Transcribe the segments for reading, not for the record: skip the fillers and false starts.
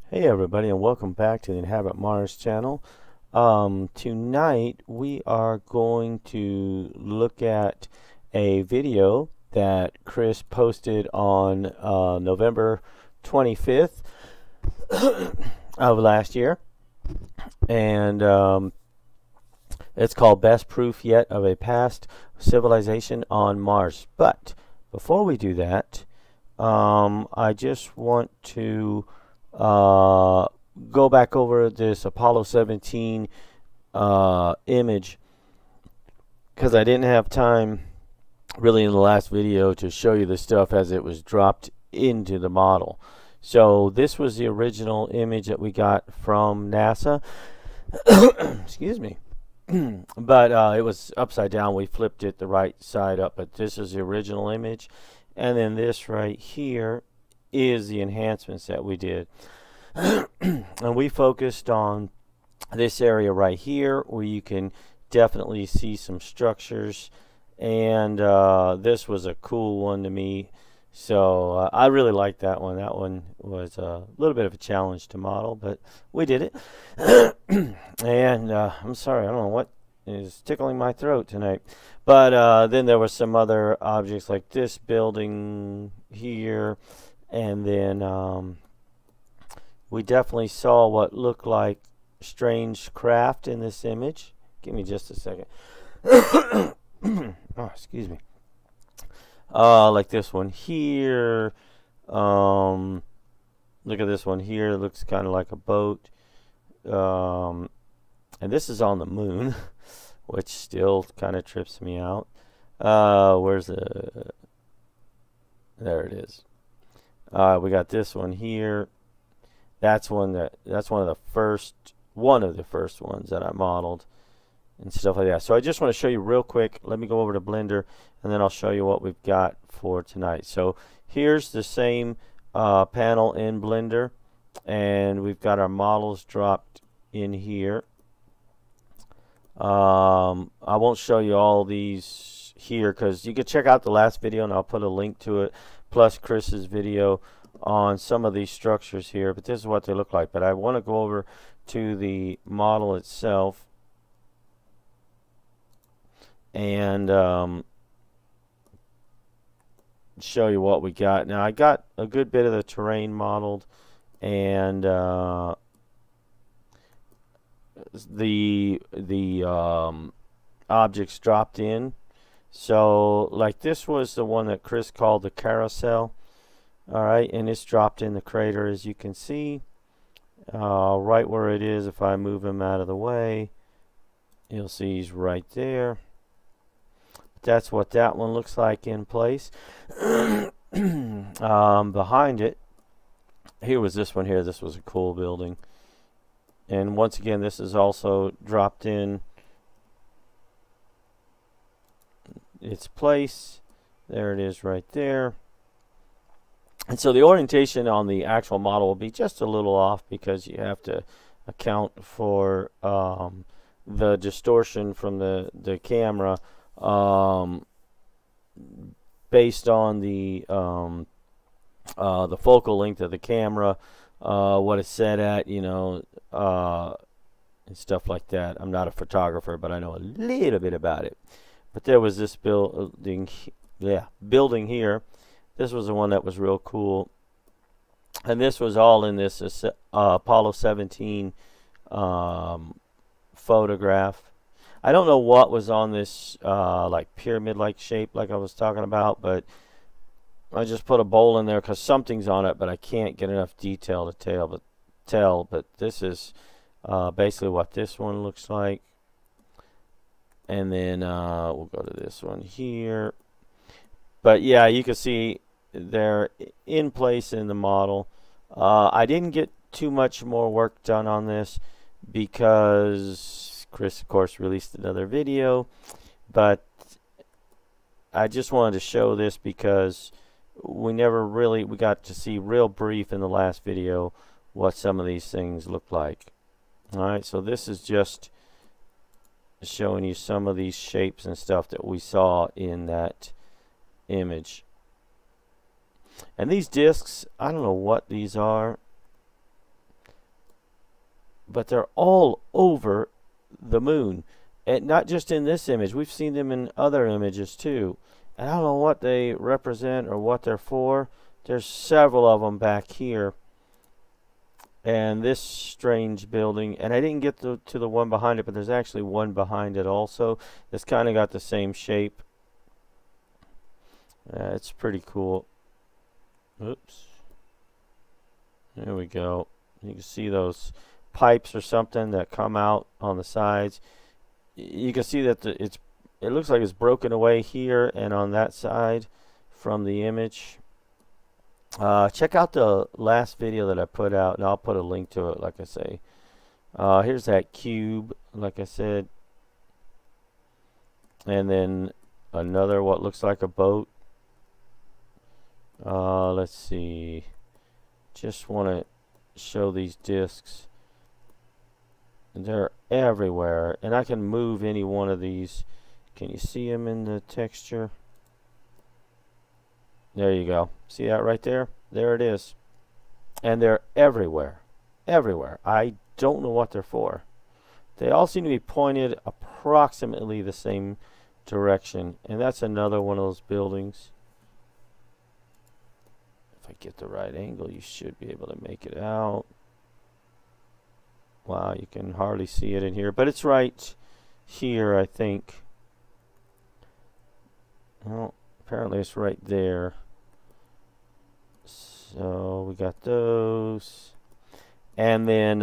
Hey everybody, and welcome back to the Inhabitmars channel. Tonight we are going to look at a video that Chris posted on November 25th of last year, and it's called Best Proof Yet of a Past Civilization on Mars. But before we do that, I just want to go back over this Apollo 17 image, because I didn't have time really in the last video to show you the stuff as it was dropped into the model. So this was the original image that we got from NASA. Excuse me. But it was upside down. We flipped it the right side up, but this is the original image. And then this right here is the enhancements that we did. And we focused on this area right here where you can definitely see some structures, and this was a cool one to me, so I really liked that one. That one was a little bit of a challenge to model, but we did it. And I'm sorry, I don't know what is tickling my throat tonight. But then there were some other objects like this building here, and then we definitely saw what looked like strange craft in this image. Give me just a second. Oh, excuse me. Like this one here. Look at this one here. It looks kind of like a boat. And this is on the moon, which still kind of trips me out. Where's the... There it is. We got this one here. That's one of the first ones that I modeled and stuff like that. So I just want to show you real quick. Let me go over to Blender, and then I'll show you what we've got for tonight. So here's the same panel in Blender, and we've got our models dropped in here. I won't show you all these here because you can check out the last video, and I'll put a link to it, plus Chris's video on some of these structures here. But this is what they look like. But I want to go over to the model itself and show you what we got. Now I got a good bit of the terrain modeled, and the objects dropped in. So like this was the one that Chris called the carousel. Alright, and it's dropped in the crater, as you can see. Right where it is, if I move him out of the way, you'll see he's right there. That's what that one looks like in place. Behind it, here was this one here. This was a cool building. And once again, this is also dropped in its place. There it is right there. And so the orientation on the actual model will be just a little off because you have to account for the distortion from the camera based on the focal length of the camera, what it's set at, you know, and stuff like that. I'm not a photographer, but I know a little bit about it. But there was this building here. This was the one that was real cool, and this was all in this Apollo 17 photograph. I don't know what was on this like pyramid-like shape like I was talking about, but I just put a bowl in there because something's on it, but I can't get enough detail to tell. But this is basically what this one looks like. And then we'll go to this one here. But yeah, you can see they're in place in the model. I didn't get too much more work done on this because Chris, of course, released another video. But I just wanted to show this because we got to see real brief in the last video what some of these things look like. Alright, so this is just showing you some of these shapes and stuff that we saw in that image. And these discs, I don't know what these are. but they're all over the moon. And not just in this image. We've seen them in other images too. And I don't know what they represent or what they're for. There's several of them back here. And this strange building. And I didn't get to the one behind it, but there's actually one behind it also. It's kind of got the same shape. It's pretty cool. Oops. There we go. You can see those pipes or something that come out on the sides. You can see that it looks like it's broken away here and on that side from the image. Check out the last video that I put out, and I'll put a link to it, like I say. Here's that cube, like I said. And then another what looks like a boat. Let's see. Just want to show these discs. They're everywhere, and I can move any one of these. Can you see them in the texture? There you go. See that right there? There it is. And they're everywhere. Everywhere. I don't know what they're for. They all seem to be pointed approximately the same direction. And that's another one of those buildings. If I get the right angle, you should be able to make it out. Wow, you can hardly see it in here. But it's right here, I think. Well, apparently it's right there. So we got those. And then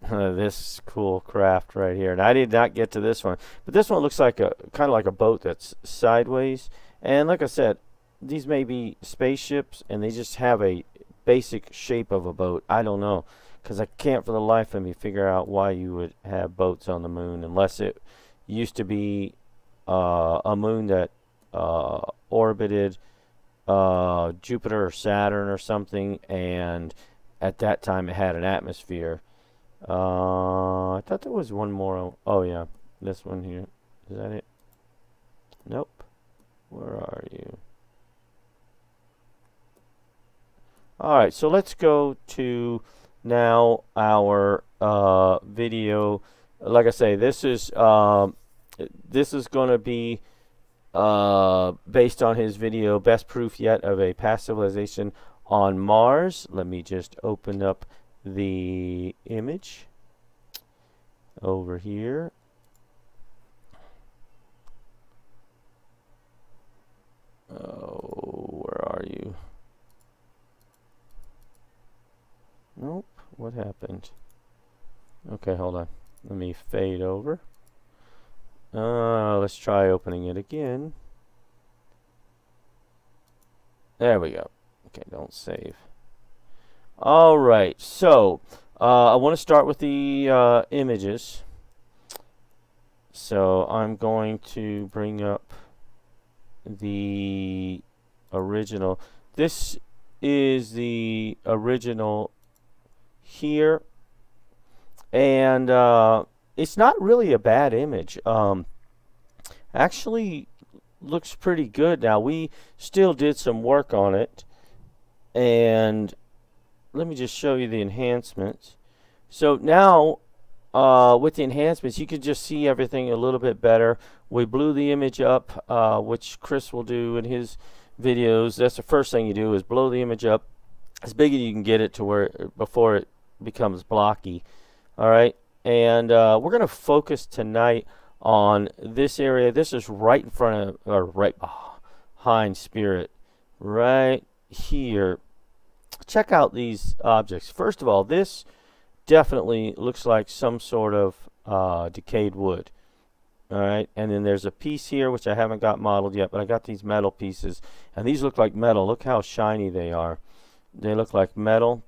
this cool craft right here. And I did not get to this one. But this one looks like a kind of like a boat that's sideways. And like I said, these may be spaceships, and they just have a basic shape of a boat. I don't know. Because I can't for the life of me figure out why you would have boats on the moon, unless it used to be a moon that orbited Jupiter or Saturn or something, and at that time it had an atmosphere. I thought there was one more. Oh yeah, this one here. Is that it? Nope. Where are you? Alright, so let's go to now our video. Like I say, this is going to be based on his video, Best Proof Yet of a Past Civilization on Mars. Let me just open up the image over here. Oh, where are you? Nope. What happened? Okay, hold on. Let me fade over. Let's try opening it again. There we go. Okay, don't save. Alright, so I want to start with the images. So I'm going to bring up the original. This is the original here, and it's not really a bad image. Actually looks pretty good. Now we still did some work on it, and let me just show you the enhancements. So now with the enhancements, you can just see everything a little bit better. We blew the image up, which Chris will do in his videos. That's the first thing you do, is blow the image up as big as you can get it to where before it becomes blocky. Alright, and we're going to focus tonight on this area. This is right in front of, or right behind Spirit, right here. Check out these objects. First of all, this definitely looks like some sort of decayed wood. Alright, and then there's a piece here which I haven't got modeled yet, but I got these metal pieces, and these look like metal. Look how shiny they are. They look like metal.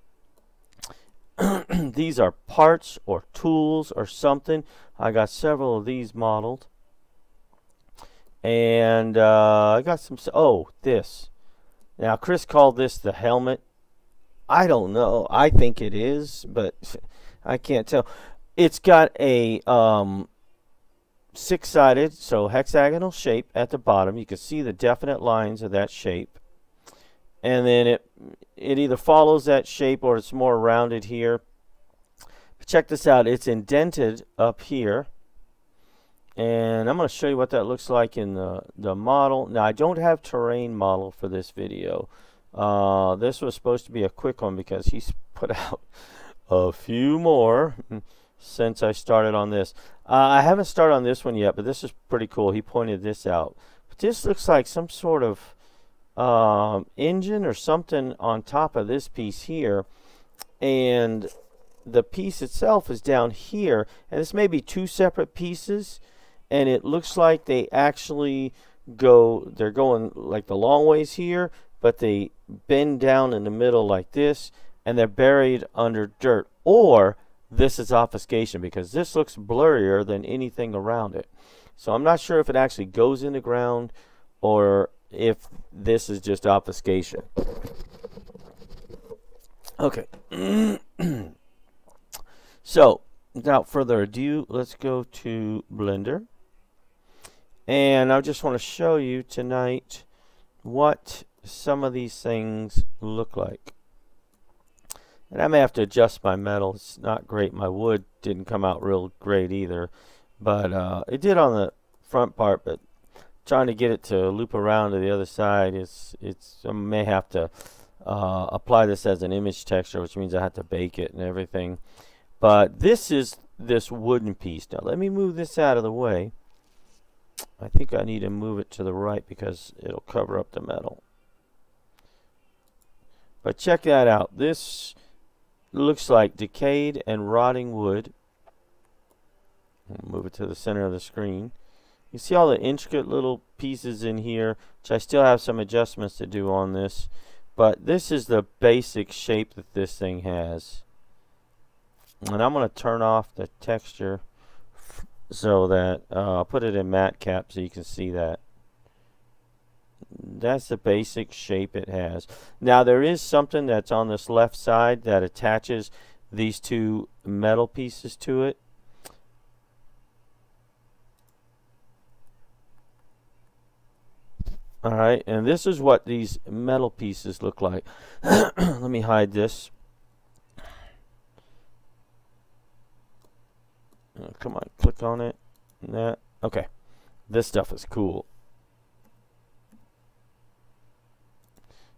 These are parts or tools or something. I got several of these modeled. And I got some. Oh, this. Now, Chris called this the helmet. I don't know. I think it is, but I can't tell. It's got a six-sided, so hexagonal shape at the bottom. You can see the definite lines of that shape. And then it either follows that shape or it's more rounded here. Check this out. It's indented up here. And I'm going to show you what that looks like in the model. Now, I don't have terrain model for this video. This was supposed to be a quick one because he's put out a few more since I started on this. I haven't started on this one yet, but this is pretty cool. He pointed this out. But this looks like some sort of engine or something on top of this piece here. And the piece itself is down here. And this may be two separate pieces. And it looks like they actually they're going like the long ways here, but they bend down in the middle like this, and they're buried under dirt. Or this is obfuscation, because this looks blurrier than anything around it. So I'm not sure if it actually goes in the ground or if this is just obfuscation. Okay. So without further ado, let's go to Blender. And I just want to show you tonight what some of these things look like. And I may have to adjust my metal. It's not great. My wood didn't come out real great either. But it did on the front part. But trying to get it to loop around to the other side, I may have to apply this as an image texture, which means I have to bake it and everything. But this is this wooden piece. Now let me move this out of the way. I think I need to move it to the right because it'll cover up the metal. But check that out. This looks like decayed and rotting wood. I'll move it to the center of the screen. You see all the intricate little pieces in here, which I still have some adjustments to do on this. But this is the basic shape that this thing has. And I'm going to turn off the texture so that I'll put it in matte cap so you can see that. That's the basic shape it has. Now there is something that's on this left side that attaches these two metal pieces to it. Alright, and this is what these metal pieces look like. Let me hide this. Come on, click on it. That. Okay. This stuff is cool.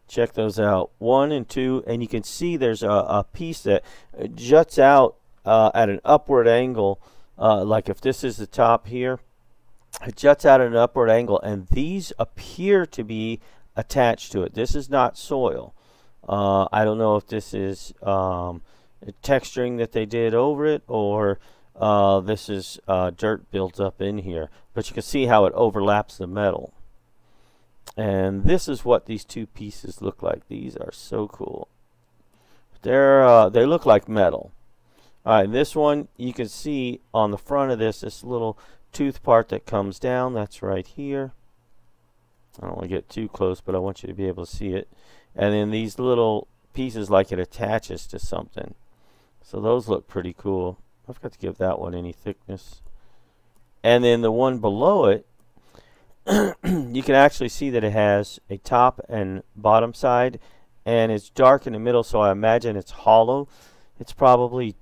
Check those out. 1 and 2. And you can see there's a piece that juts out at an upward angle. Like if this is the top here, it juts out at an upward angle. And these appear to be attached to it. This is not soil. I don't know if this is texturing that they did over it, or this is dirt built up in here, but you can see how it overlaps the metal. And this is what these two pieces look like. These are so cool. They look like metal. Alright, this one you can see on the front of this little tooth part that comes down. That's right here. I don't want to get too close, but I want you to be able to see it. And then these little pieces, like it attaches to something. So those look pretty cool. I forgot to give that one any thickness. And then the one below it, you can actually see that it has a top and bottom side, and it's dark in the middle, so I imagine it's hollow. It's probably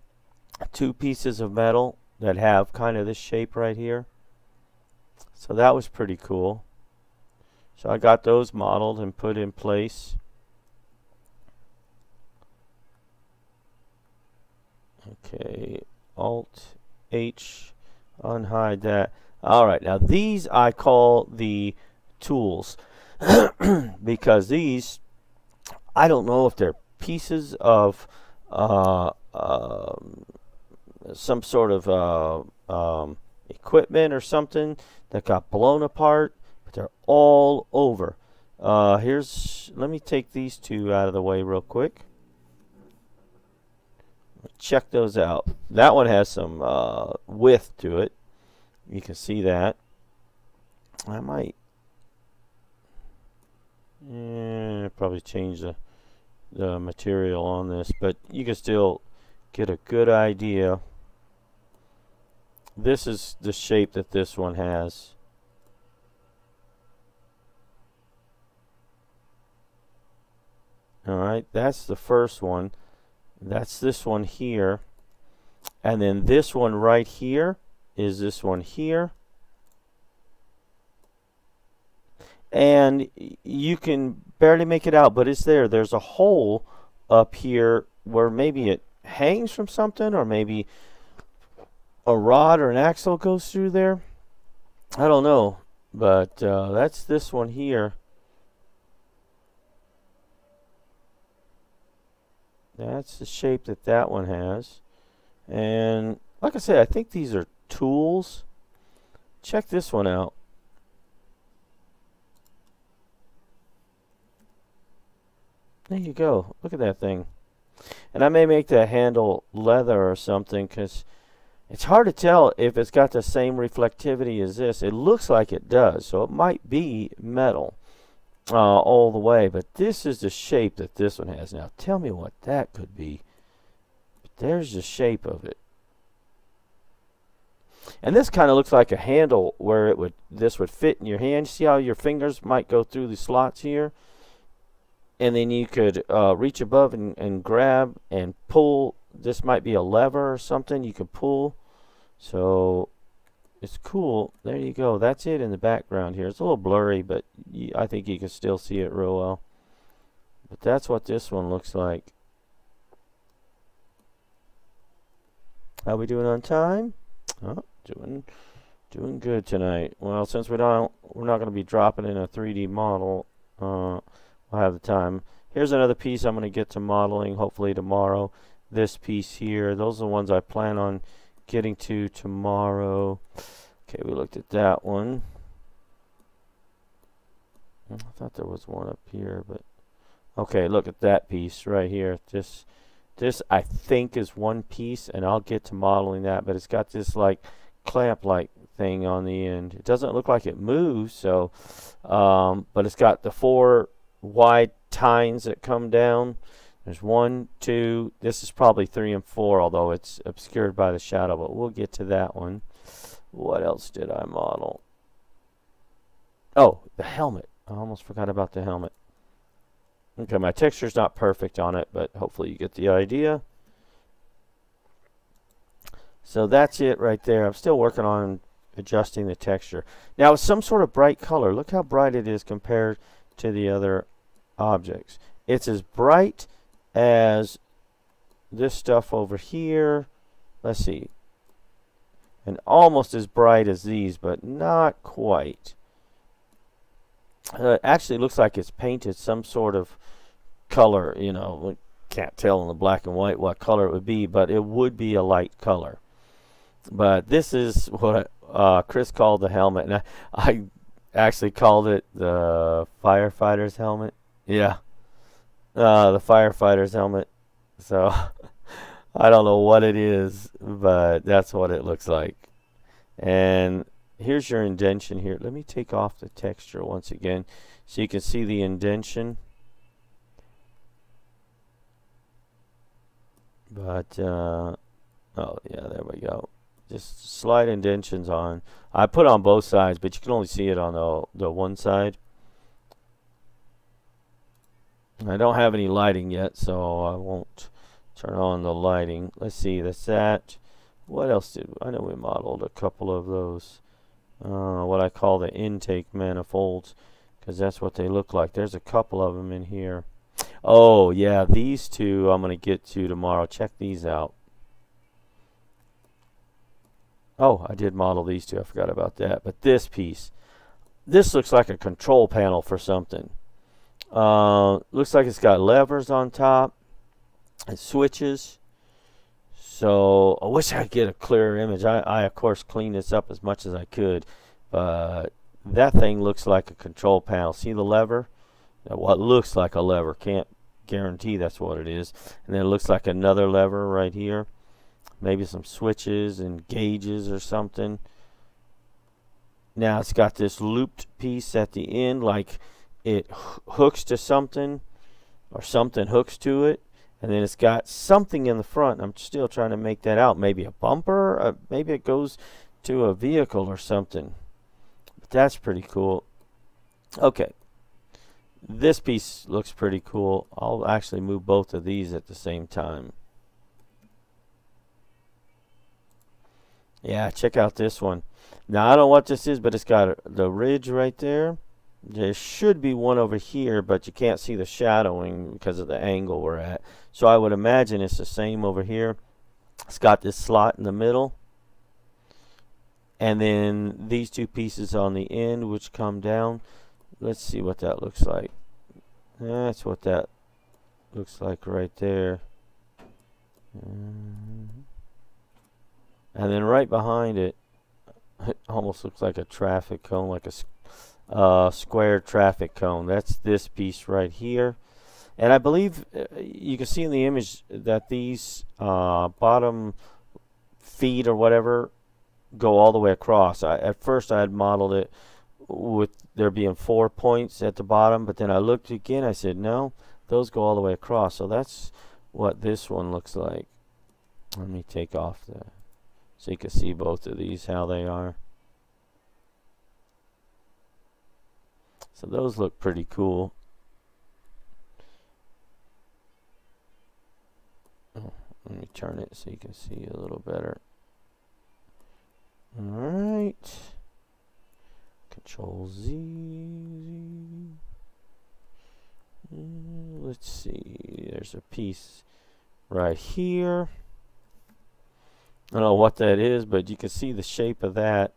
two pieces of metal that have kind of this shape right here. So that was pretty cool. So I got those modeled and put in place. Okay, Alt H, unhide that. Alright, now these I call the tools because these, I don't know if they're pieces of some sort of equipment or something that got blown apart, but they're all over. Let me take these two out of the way real quick. Check those out. That one has some width to it. You can see that. I might probably change the material on this, but you can still get a good idea. This is the shape that this one has. Alright, that's the first one. That's this one here. And then this one right here is this one here. And you can barely make it out, but it's there. There's a hole up here where maybe it hangs from something, or maybe a rod or an axle goes through there. I don't know, but that's this one here. That's the shape that that one has. And like I said, I think these are tools. Check this one out. There you go. Look at that thing. And I may make the handle leather or something, because it's hard to tell if it's got the same reflectivity as this. It looks like it does, so it might be metal all the way. But this is the shape that this one has. Now tell me what that could be. But there's the shape of it. And this kind of looks like a handle where this would fit in your hand. See how your fingers might go through the slots here? And then you could reach above and grab and pull. This might be a lever or something you could pull. So it's cool. There you go. That's it in the background here. It's a little blurry, but I think you can still see it real well. But that's what this one looks like. How we doing on time? Oh, doing good tonight. Well, since we're not going to be dropping in a 3D model, we'll have the time. Here's another piece I'm going to get to modeling hopefully tomorrow. This piece here, those are the ones I plan on getting to tomorrow. Okay, we looked at that one. I thought there was one up here, but okay, look at that piece right here. This I think is one piece, and I'll get to modeling that, but it's got this like clamp like thing on the end. It doesn't look like it moves, so but it's got the 4 wide tines that come down. There's 1, 2, this is probably 3 and 4, although it's obscured by the shadow, but we'll get to that one. What else did I model? Oh, the helmet. I almost forgot about the helmet. Okay, my texture's not perfect on it, but hopefully you get the idea. So that's it right there. I'm still working on adjusting the texture. Now it's some sort of bright color. Look how bright it is compared to the other objects. It's as bright as this stuff over here. Let's see. And almost as bright as these, but not quite. It actually looks like it's painted some sort of color. You know, we can't tell in the black and white what color it would be, but it would be a light color. But this is what Chris called the helmet, and I actually called it the firefighter's helmet. Yeah, the firefighter's helmet. So I don't know what it is, but that's what it looks like. And here's your indentation here. Let me take off the texture once again so you can see the indentation. But oh yeah, there we go. Just slide indentions on. I put on both sides, but you can only see it on the one side. I don't have any lighting yet, so I won't turn on the lighting. Let's see, that's that. What else did I know? We modeled a couple of those. What I call the intake manifolds, because that's what they look like. There's a couple of them in here. Oh yeah, these two I'm going to get to tomorrow. Check these out. Oh, I did model these two. I forgot about that. But this piece, this looks like a control panel for something. Looks like it's got levers on top and switches. So I wish I could get a clearer image. I of course cleaned this up as much as I could, but that thing looks like a control panel. See the lever? Now, what looks like a lever, can't guarantee that's what it is. And then it looks like another lever right here. Maybe some switches and gauges or something. Now it's got this looped piece at the end, like it hooks to something or something hooks to it. And then it's got something in the front. I'm still trying to make that out. Maybe a bumper. Maybe it goes to a vehicle or something. But that's pretty cool. Okay. This piece looks pretty cool. I'll actually move both of these at the same time. Yeah, check out this one. Now, I don't know what this is, but it's got the ridge right there. There should be one over here, but you can't see the shadowing because of the angle we're at. So I would imagine it's the same over here. It's got this slot in the middle. And then these two pieces on the end, which come down. Let's see what that looks like. That's what that looks like right there. And then right behind it, it almost looks like a traffic cone, like a square traffic cone. That's this piece right here. And I believe you can see in the image that these bottom feet or whatever go all the way across. At first I had modeled it with there being 4 points at the bottom, but then I looked again, I said no, those go all the way across. So that's what this one looks like. Let me take off the so you can see both of these, how they are. So those look pretty cool. Oh, let me turn it so you can see a little better. Alright. Control Z. Let's see. There's a piece right here. I don't know what that is, but you can see the shape of that.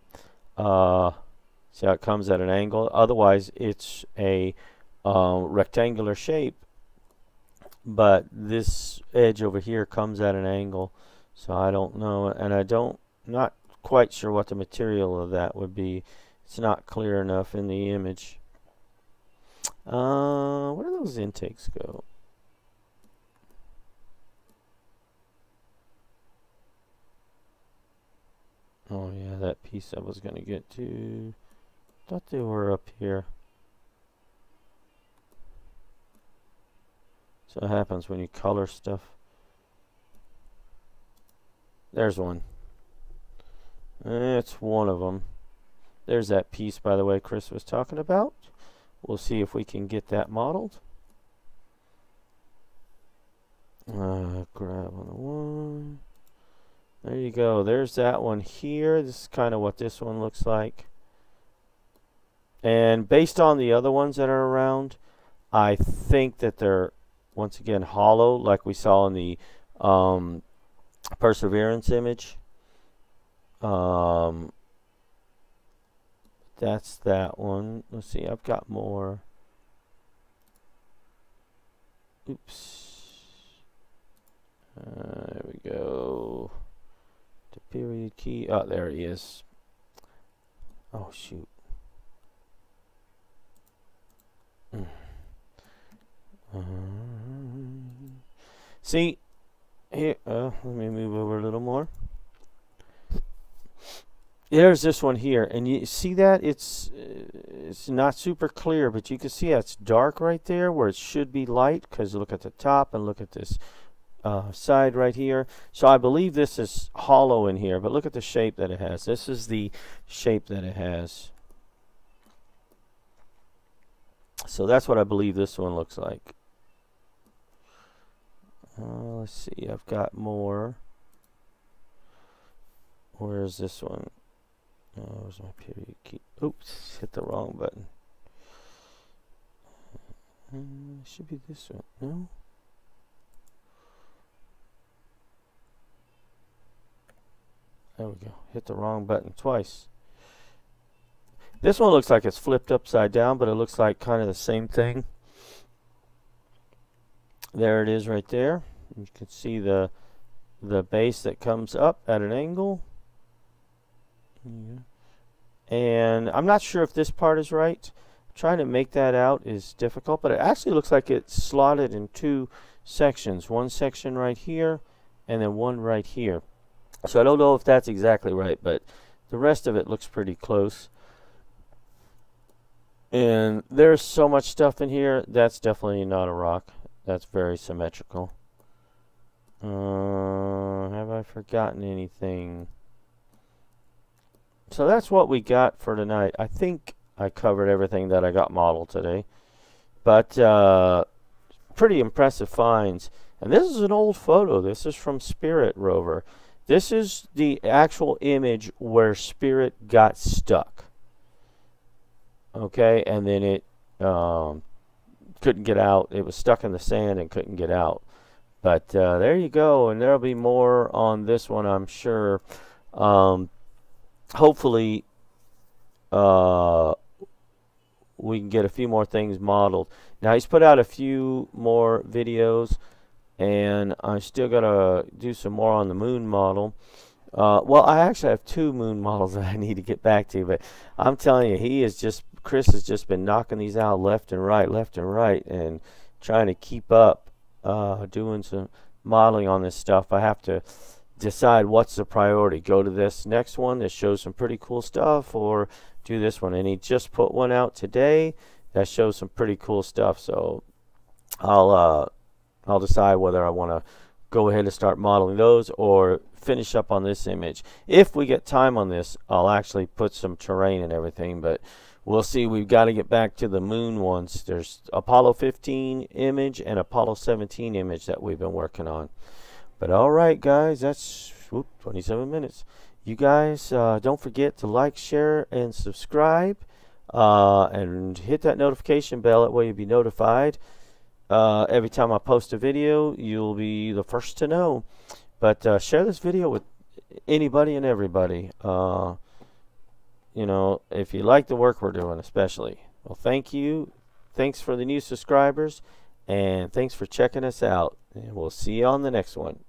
See how it comes at an angle? Otherwise, it's a rectangular shape. But this edge over here comes at an angle. So I don't know. And not quite sure what the material of that would be. It's not clear enough in the image. Where do those intakes go? Oh yeah, that piece I was going to get to. Thought they were up here. So it happens when you color stuff. There's one. It's one of them. There's that piece, by the way, Chris was talking about. We'll see if we can get that modeled. Grab on the one. There you go. There's that one here. This is kind of what this one looks like. And based on the other ones that are around, I think that they're, once again, hollow, like we saw in the Perseverance image. That's that one. Let's see. I've got more. Oops. There we go. The period key. Oh, there he is. Oh, shoot. See, here, let me move over a little more. There's this one here, and you see that it's not super clear, but you can see it's dark right there where it should be light, because look at the top and look at this side right here. So I believe this is hollow in here, but look at the shape that it has. This is the shape that it has. So that's what I believe this one looks like. Let's see, I've got more. Where's this one? Oh, where's my period key? Oops, hit the wrong button. Should be this one. No? There we go. Hit the wrong button twice. This one looks like it's flipped upside down, but it looks like kind of the same thing. There it is right there. You can see the base that comes up at an angle. Yeah. And I'm not sure if this part is right. Trying to make that out is difficult, but it actually looks like it's slotted in two sections. One section right here, and then one right here. So I don't know if that's exactly right, but the rest of it looks pretty close. And there's so much stuff in here. That's definitely not a rock. That's very symmetrical. Have I forgotten anything? So that's what we got for tonight. I think I covered everything that I got modeled today. But pretty impressive finds. And this is an old photo. This is from Spirit Rover. This is the actual image where Spirit got stuck. Okay, and then it couldn't get out. It was stuck in the sand and couldn't get out. But there you go, and there'll be more on this one, I'm sure. Hopefully, we can get a few more things modeled. Now, he's put out a few more videos, and I still got to do some more on the moon model. Well, I actually have 2 moon models that I need to get back to, but I'm telling you, Chris has just been knocking these out left and right, and trying to keep up. Doing some modeling on this stuff. I have to decide what's the priority. Go to this next one that shows some pretty cool stuff, or do this one. And he just put one out today that shows some pretty cool stuff. So I'll decide whether I want to go ahead and start modeling those or finish up on this image. If we get time on this, I'll actually put some terrain and everything, but we'll see. We've got to get back to the moon ones. There's Apollo 15 image and Apollo 17 image that we've been working on. But all right, guys, that's 27 minutes. You guys, don't forget to like, share, and subscribe, and hit that notification bell. That way you'll be notified. Every time I post a video, you'll be the first to know. But share this video with anybody and everybody. You know, if you like the work we're doing, especially. Well, thank you. Thanks for the new subscribers, and thanks for checking us out. And we'll see you on the next one.